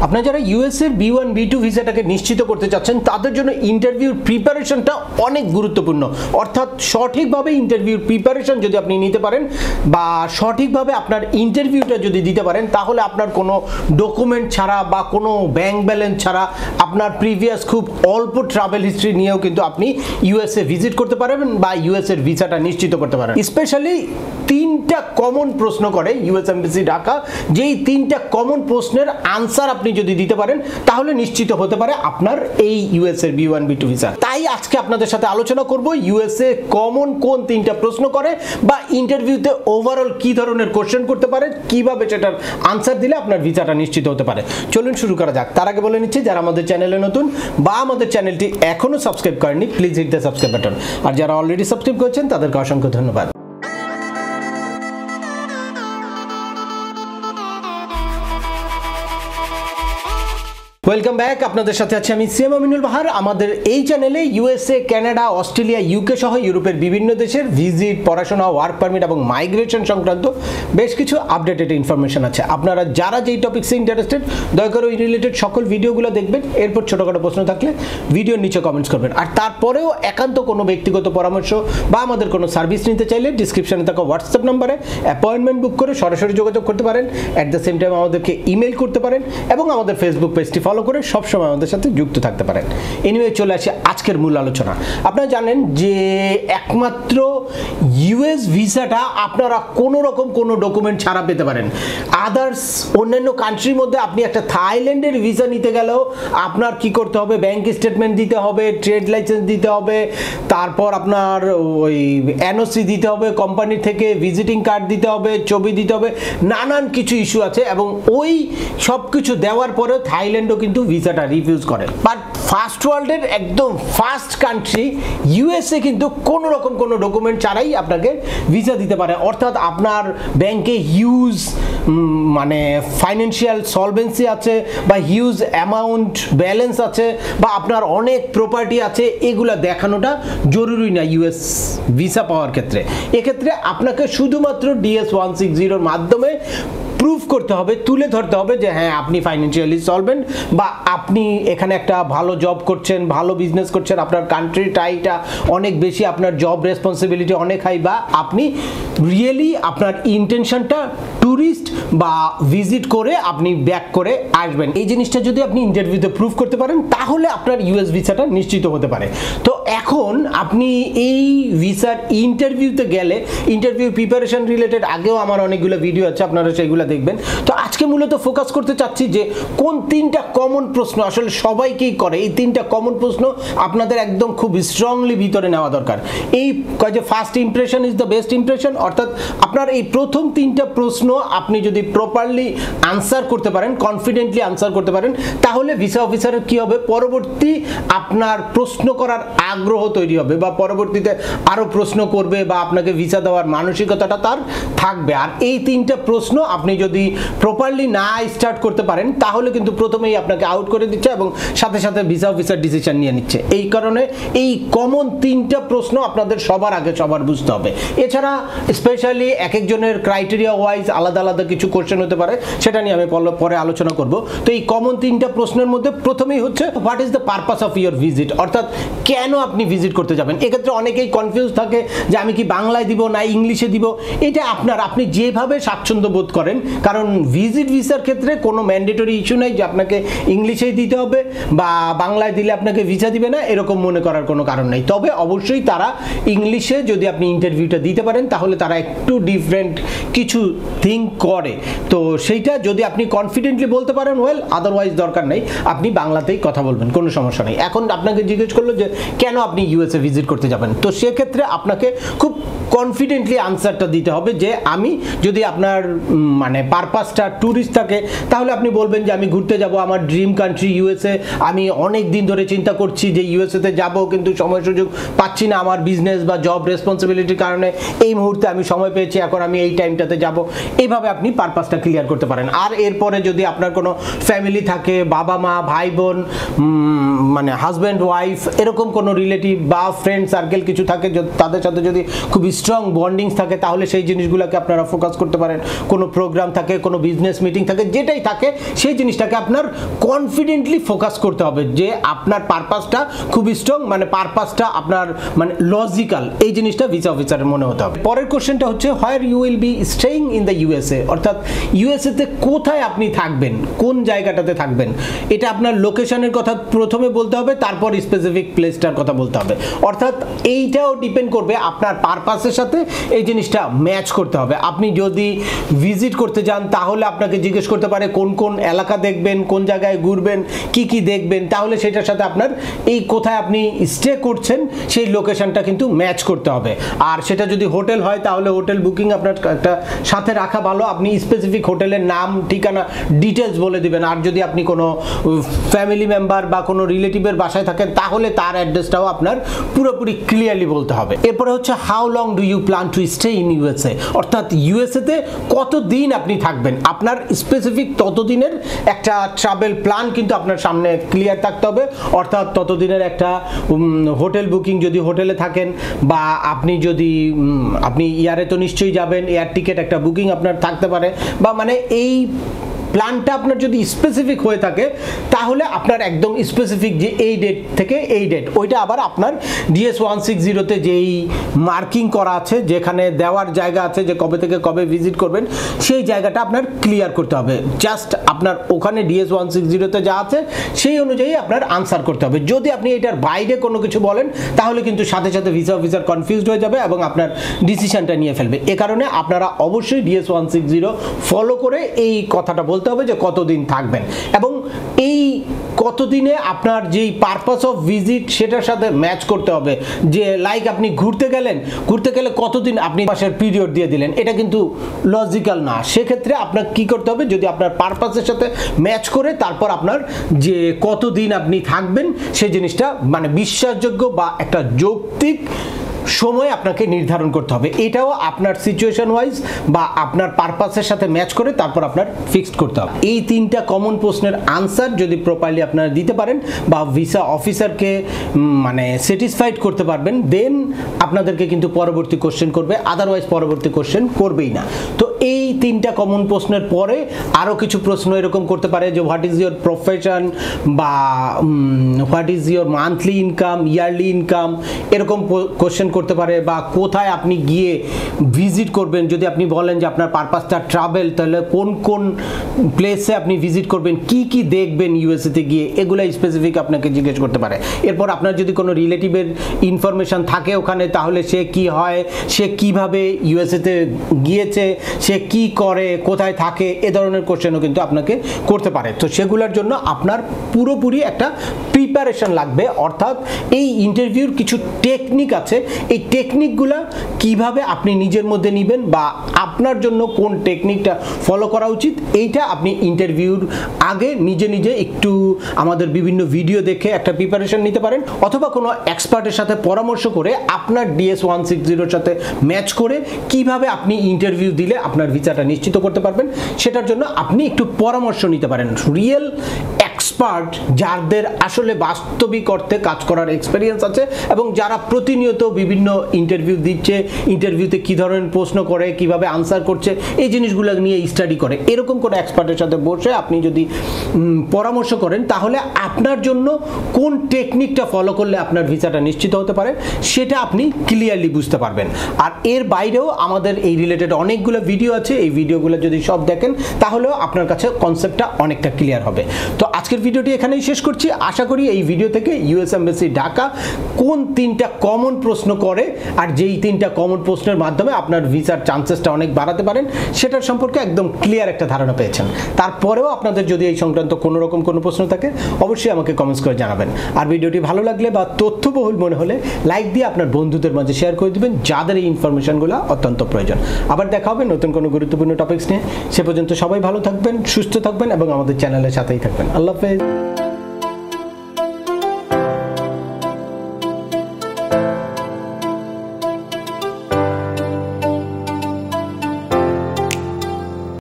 আপনারা যারা ইউএসএর B1 B2 ভিসাটাকে নিশ্চিত করতে চাচ্ছেন তাদের জন্য ইন্টারভিউর প্রিপারেশনটা অনেক গুরুত্বপূর্ণ। অর্থাৎ সঠিকভাবে ইন্টারভিউর প্রিপারেশন যদি আপনি নিতে পারেন বা সঠিকভাবে আপনার ইন্টারভিউটা যদি দিতে পারেন, তাহলে আপনার কোনো ডকুমেন্ট ছাড়া বা কোনো ব্যাংক ব্যালেন্স ছাড়া আপনার প্রিভিয়াস খুব অল্প ট্রাভেল হিস্ট্রি নিয়েও কিন্তু আপনি ইউএসএ ভিজিট করতে পারবেন বা ইউএসএর ভিসাটা নিশ্চিত করতে পারেন। স্পেশালি তিনটা কমন প্রশ্ন করে ইউএস এমবাসি ঢাকা, যেই তিনটা কমন প্রশ্নের আনসার আপনি যদি দিতে পারেন তাহলে নিশ্চিত হতে পারে আপনার এই ইউএসএর B1 B2 ভিসা। তাই আজকে আপনাদের সাথে আলোচনা করব ইউএসএ কমন কোন তিনটা প্রশ্ন করে বা ইন্টারভিউতে ওভারঅল কি ধরনের কোশ্চেন করতে পারে, কিভাবে সেটার আনসার দিলে আপনার ভিসাটা নিশ্চিত হতে পারে। চলুন শুরু করা যাক। তার আগে বলে নিচ্ছি, যারা আমাদের চ্যানেলে নতুন বা আমাদের চ্যানেলটি এখনো সাবস্ক্রাইব করেননি, please hit the subscribe button. আর যারা অলরেডি সাবস্ক্রাইব করেছেন তাদেরকে অসংখ্য ধন্যবাদ। Welcome back. আপনাদের সাথে আছি আমি সিএম আমিনুল বাহার। আমাদের এই চ্যানেলে ইউএসএ, কানাডা, অস্ট্রেলিয়া, ইউকে সহ ইউরোপের বিভিন্ন দেশের ভিজিট, পড়াশোনা, ওয়ার্ক পারমিট এবং মাইগ্রেশন সংক্রান্ত বেশ কিছু আপডেটেড ইনফরমেশন আছে। আপনারা যারা যেই টপিক্সে ইন্টারেস্টেড দয়া করে ওই রিলেটেড সকল ভিডিওগুলো দেখবেন। এরপর ছোটোখাটো প্রশ্ন থাকলে ভিডিওর নিচে কমেন্টস করবেন। আর তারপরেও একান্ত কোনো ব্যক্তিগত পরামর্শ বা আমাদের কোনো সার্ভিস নিতে চাইলে ডিসক্রিপশনে থাকা হোয়াটসঅ্যাপ নাম্বারে অ্যাপয়েন্টমেন্ট বুক করে সরাসরি যোগাযোগ করতে পারেন। অ্যাট দ্য সেম টাইম আমাদেরকে ইমেল করতে পারেন এবং আমাদের ফেসবুক পেজটি ফলো করে সবসময় আমাদের সাথে যুক্ত থাকতে পারেন। এনিওয়ে চলে আসি আজকের মূল আলোচনা। আপনারা জানেন যে একমাত্র ইউএস ভিসাটা আপনারা কোনো রকম কোনো ডকুমেন্ট ছাড়া পেতে পারেন। আদার্স অন্যান্য কান্ট্রির মধ্যে আপনি একটা থাইল্যান্ডের ভিসা নিতে গেলেও আপনার কি করতে হবে, ব্যাংক স্টেটমেন্ট দিতে হবে, ট্রেড লাইসেন্স দিতে হবে, তারপর আপনার ওই এনওসি দিতে হবে কোম্পানি থেকে, ভিজিটিং কার্ড দিতে হবে, ছবি দিতে হবে, নানান কিছু ইস্যু আছে। এবং ওই সব কিছু দেওয়ার পরেও থাইল্যান্ডও কিন্তু ভিসাটা রিফিউজ করে। বাট ফার্স্ট ওয়ার্ল্ডের একদম ফার্স্ট কান্ট্রি ইউএসএ কিন্তু কোনো রকম কোনো ডকুমেন্ট ছাড়াই আপনাকে ভিসা দিতে পারে। অর্থাৎ আপনার ব্যাংকে হিউজ মানে ফাইন্যান্সিয়াল সলভেন্সি আছে বা হিউজ অ্যামাউন্ট ব্যালেন্স আছে বা আপনার অনেক প্রপার্টি আছে, এগুলা দেখানোটা জরুরি না ইউএস ভিসা পাওয়ার ক্ষেত্রে। এক্ষেত্রে আপনাকে শুধুমাত্র DS-160 মাধ্যমে প্রুফ করতে হবে, তুলে ধরতে হবে যে হ্যাঁ আপনি ফাইন্যান্সিয়ালি সলভেন্ট বা আপনি এখানে একটা ভালো জব করছেন, ভালো বিজনেস করছেন, আপনার কান্ট্রি টাইটা অনেক বেশি, আপনার জব রেসপন্সিবিলিটি অনেক হাই, বা আপনি রিয়েলি আপনার ইন্টেনশনটা ট্যুরিস্ট বা ভিজিট করে আপনি ব্যাক করে আসবেন। এই জিনিসটা যদি আপনি ইন্টারভিউতে প্রুফ করতে পারেন তাহলে আপনার ইউএস ভিসাটা নিশ্চিত হতে পারে। তো এখন আপনি এই ভিসার ইন্টারভিউতে গেলে, ইন্টারভিউ প্রিপারেশন রিলেটেড আগেও আমার অনেকগুলো ভিডিও আছে, আপনারা সেইগুলো দেখবেন। তো আজকে মূলত ফোকাস করতে চাচ্ছি যে কোন তিনটা কমন প্রশ্ন আসলে সবাইকেই করে। এই তিনটা কমন প্রশ্ন আপনাদের একদম খুব স্ট্রংলি ভিতরে নেওয়া দরকার। এই কয় যে first impression is the best impression, অর্থাৎ আপনার এই প্রথম তিনটা প্রশ্ন আপনি যদি প্রপারলি আনসার করতে পারেন, কনফিডেন্টলি আনসার করতে পারেন, তাহলে ভিসা অফিসারের কি হবে, পরবর্তী আপনার প্রশ্ন করার আগ্রহ তৈরি হবে বা পরবর্তীতে আরো প্রশ্ন করবে বা আপনাকে ভিসা দেওয়ার মানসিকতাটা তার থাকবে। আর এই তিনটা প্রশ্ন আপনি যদি প্রপারলি না স্টার্ট করতে পারেন তাহলে কিন্তু প্রথমেই আপনাকে আউট করে দিচ্ছে এবং সাথে সাথে ভিসা অফিসার ডিসিশন নিয়ে নিচ্ছে। এই কারণে এই কমন তিনটা প্রশ্ন আপনাদের সবার আগে সবার বুঝতে হবে। এছাড়া স্পেশালি এক একজনের ক্রাইটেরিয়া ওয়াইজ আলাদা আলাদা কিছু কোশ্চেন হতে পারে, সেটা নিয়ে আমি পরে আলোচনা করব। তো এই কমন তিনটা প্রশ্নের মধ্যে প্রথমেই হচ্ছে what is the purpose of your visit, অর্থাৎ কেন আপনি ভিজিট করতে যাবেন। এক্ষেত্রে অনেকেই কনফিউজ থাকে যে আমি কি বাংলায় দিব না ইংলিশে দিব। এটা আপনি যেভাবে স্বাচ্ছন্দ্য বোধ করেন, কারণ ভিজিট ভিসার ক্ষেত্রে কোনো ম্যান্ডেটরি ইস্যু নাই যে আপনাকে ইংলিশেই দিতে হবে বা বাংলায় দিলে আপনাকে ভিসা দিবে না, এরকম মনে করার কোনো কারণ নেই। তবে অবশ্যই তারা ইংলিশে যদি আপনি ইন্টারভিউটা দিতে পারেন তাহলে তারা একটু ডিফারেন্ট কিছু থিঙ্ক করে। তো সেইটা যদি আপনি কনফিডেন্টলি বলতে পারেন ওয়েল, আদারওয়াইজ দরকার নেই, আপনি বাংলাতেই কথা বলবেন, কোনো সমস্যা নেই। এখন আপনাকে জিজ্ঞেস করলো যে কেন আপনি ইউএসএ ভিজিট করতে যাবেন, তো সেক্ষেত্রে আপনাকে খুব কনফিডেন্টলি আনসারটা দিতে হবে যে আমি যদি আপনার মানে পারপাসটা ট্যুরিস্ট থাকে তাহলে আপনি বলবেন যে আমি ঘুরতে যাব, আমার ড্রিম কান্ট্রি ইউএসএ, আমি অনেক দিন ধরে চিন্তা করছি যে ইউএসএতে যাব কিন্তু সময় সুযোগ পাচ্ছি না, আমার বিজনেস বা জব রেসপন্সিবিলিটির কারণে এই মুহূর্তে আমি সময় পেয়েছি, এখন আমি এই টাইমটাতে যাব। এইভাবে আপনি পারপাসটা ক্লিয়ার করতে পারেন। আর এরপরে যদি আপনার কোনো ফ্যামিলি থাকে, বাবা মা ভাই বোন মানে হাজব্যান্ড ওয়াইফ এরকম কোনো রিলেটিভ বা ফ্রেন্ড সার্কেল কিছু থাকে, তাদের সাথে যদি খুব স্ট্রং বন্ডিংস থাকে তাহলে সেই জিনিসগুলোকে আপনারা ফোকাস করতে পারেন। কোনো প্রোগ্রাম থাকে, কোনো বিজনেস মিটিং থাকে, যেটাই থাকে সেই জিনিসটাকে আপনার কনফিডেন্টলি ফোকাস করতে হবে যে আপনার পারপাসটা খুব স্ট্রং, মানে পারপাসটা আপনার মানে লজিক্যাল, এই জিনিসটা ভিসা অফিসারের মনে হতে হবে। পরের কোশ্চেনটা হচ্ছে where you will be staying in the USA, অর্থাৎ ইউএসএতে কোথায় আপনি থাকবেন, কোন জায়গাটাতে থাকবেন। এটা আপনার লোকেশনের কথা প্রথমে বলতে হবে, তারপর স্পেসিফিক প্লেসটার কথা বলতে হবে। অর্থাৎ এইটাও ডিপেন্ড করবে আপনার পারপাসের সাথে, এই জিনিসটা ম্যাচ করতে হবে। আপনি যদি ভিজিট করতে যান তাহলে আপনাকে জিজ্ঞেস করতে পারে কোন কোন এলাকা দেখবেন, কোন জায়গায় ঘুরবেন, কি কি দেখবেন, তাহলে সেটার সাথে আপনার এই কোথায় আপনি স্টে করছেন সেই লোকেশনটা কিন্তু ম্যাচ করতে হবে। আর সেটা যদি হোটেল হয় তাহলে হোটেল বুকিং আপনার একটা সাথে রাখা ভালো। আপনি স্পেসিফিক হোটেলের নাম, ঠিকানা, ডিটেলস বলে দিবেন। আর যদি আপনি কোনো ফ্যামিলি মেম্বার বা কোনো রিলেটিভের বাসায় থাকেন তাহলে তার অ্যাড্রেসটাও আপনার পুরোপুরি ক্লিয়ারলি বলতে হবে। এরপরে হচ্ছে how long do you plan to stay in USA, অর্থাৎ ইউএসএতে কতদিন আপনি থাকবেন, আপনার স্পেসিফিক ততদিনের একটা ট্রাভেল প্ল্যান কিন্তু আপনার সামনে ক্লিয়ার থাকতে হবে। অর্থাৎ ততদিনের একটা হোটেল বুকিং যদি হোটেলে থাকেন, বা আপনি যদি আপনি এয়ারে তো নিশ্চয়ই যাবেন, এয়ার টিকিট একটা বুকিং আপনার থাকতে পারে, বা মানে এই প্ল্যানটা আপনার যদি স্পেসিফিক হয়ে থাকে তাহলে আপনার একদম স্পেসিফিক যে এই ডেট থেকে এই ডেট, ওইটা আবার আপনার DS-160-তে যেই মার্কিং করা আছে, যেখানে দেওয়ার জায়গা আছে যে কবে থেকে কবে ভিজিট করবেন, সেই জায়গাটা আপনার ক্লিয়ার করতে হবে। জাস্ট আপনার ওখানে DS-160-তে যা আছে সেই অনুযায়ী আপনার আনসার করতে হবে। যদি আপনি এটার বাইরে কোনো কিছু বলেন তাহলে কিন্তু সাথে সাথে ভিসা অফিসার কনফিউজড হয়ে যাবে এবং আপনার ডিসিশনটা নিয়ে ফেলবে। এ কারণে আপনারা অবশ্যই DS-160 ফলো করে এই কথাটা বলতে হবে যে কতদিন থাকবেন, এবং এই কতদিনে আপনার যেই পারপাস অফ ভিজিট সেটার সাথে ম্যাচ করতে হবে। যে লাইক আপনি ঘুরতে গেলে কতদিন আপনি মাসের পিরিয়ড দিয়ে দিলেন, এটা কিন্তু লজিক্যাল না। সেক্ষেত্রে আপনার কি করতে হবে, যদি আপনার পারপাসের সাথে ম্যাচ করে তারপর আপনার যে কতদিন আপনি থাকবেন সেই জিনিসটা মানে বিশ্বাসযোগ্য বা একটা যৌক্তিক সময় আপনাকে নির্ধারণ করতে হবে। এটাও আপনার সিচুয়েশন ওয়াইজ বা আপনার পারপাসের সাথে ম্যাচ করে তারপর আপনার ফিক্সড করতে হবে। এই তিনটা কমন প্রশ্নের আনসার যদি প্রপারলি আপনারা দিতে পারেন বা ভিসা অফিসারকে মানে স্যাটিসফাইড করতে পারবেন, দেন আপনাদেরকে কিন্তু পরবর্তী কোশ্চেন করবে, আদারওয়াইজ পরবর্তী কোশ্চেন করবেই না। তো এই তিনটা কমন প্রশ্নের পরে আরও কিছু প্রশ্ন এরকম করতে পারে যে হোয়াট ইজ ইয়োর প্রফেশন, বা what is your monthly income, yearly income, এরকম কোশ্চেন করতে পারে। বা কোথায় আপনি গিয়ে ভিজিট করবেন, যদি আপনি বলেন যে আপনার পারপাসটা ট্রাভেল, তাহলে কোন কোন প্লেসে আপনি ভিজিট করবেন, কি কি দেখবেন ইউএসএতে গিয়ে, এগুলো স্পেসিফিক আপনাকে জিজ্ঞেস করতে পারে। এরপর আপনার যদি কোনো রিলেটিভের ইনফরমেশন থাকে ওখানে, তাহলে সে কি হয়, সে কিভাবে ইউএসএতে গিয়েছে, সে কি করে, কোথায় থাকে, এ ধরনের কোশ্চেনও কিন্তু আপনাকে করতে পারে। তো সেগুলোর জন্য আপনার পুরোপুরি একটা প্রিপারেশন লাগবে। অর্থাৎ এই ইন্টারভিউর কিছু টেকনিক আছে, এই টেকনিকগুলো কিভাবে আপনি নিজের মধ্যে নেবেন বা আপনার জন্য কোন টেকনিকটা ফলো করা উচিত, এইটা আপনি ইন্টারভিউর আগে নিজে নিজে একটু আমাদের বিভিন্ন ভিডিও দেখে একটা প্রিপারেশন নিতে পারেন, অথবা কোনো এক্সপার্টের সাথে পরামর্শ করে আপনার DS-160-র সাথে ম্যাচ করে কিভাবে আপনি ইন্টারভিউ দিলে আপনার ভিসাটা নিশ্চিত করতে পারবেন, সেটার জন্য আপনি একটু পরামর্শ নিতে পারেন রিয়েল এক্সপার্ট, যাদের আসলে বাস্তবিক অর্থে কাজ করার এক্সপেরিয়েন্স আছে এবং যারা প্রতিনিয়ত বিভিন্ন ইন্টারভিউ দিচ্ছে, ইন্টারভিউতে কী ধরনের প্রশ্ন করে, কিভাবে আনসার করছে, এই জিনিসগুলো নিয়ে স্টাডি করে। এরকম কোনো এক্সপার্টের সাথে বসে আপনি যদি পরামর্শ করেন তাহলে আপনার জন্য কোন টেকনিকটা ফলো করলে আপনার ভিসাটা নিশ্চিত হতে পারে সেটা আপনি ক্লিয়ারলি বুঝতে পারবেন। আর এর বাইরেও আমাদের এই রিলেটেড অনেকগুলো ভিডিও আছে, এই ভিডিওগুলো যদি সব দেখেন তাহলেও আপনার কাছে কনসেপ্টটা অনেকটা ক্লিয়ার হবে। তো আজকের ভিডিওটি এখানেই শেষ করছি। আশা করি এই ভিডিও থেকে ইউএস এমবাসি ঢাকা কোন তিনটা কমন প্রশ্ন করে আর যেই তিনটা কমন প্রশ্নের মাধ্যমে আপনার ভিসার চান্সেসটা অনেক বাড়াতে পারেন সেটার সম্পর্কে একদম ক্লিয়ার একটা ধারণা পেয়েছেন। তারপরেও আপনাদের যদি এই সংক্রান্ত কোনো রকম কোনো প্রশ্ন থাকে অবশ্যই আমাকে কমেন্টস করে জানাবেন। আর ভিডিওটি ভালো লাগলে বা তথ্যবহুল মনে হলে লাইক দিয়ে আপনার বন্ধুদের মাঝে শেয়ার করে দিবেন যাদের এই ইনফরমেশনগুলো অত্যন্ত প্রয়োজন। আবার দেখা হবে নতুন কোনো গুরুত্বপূর্ণ টপিকস নিয়ে। সে পর্যন্ত সবাই ভালো থাকবেন, সুস্থ থাকবেন এবং আমাদের চ্যানেলের সাথেই থাকবেন। আল্লাহ হাফেজ।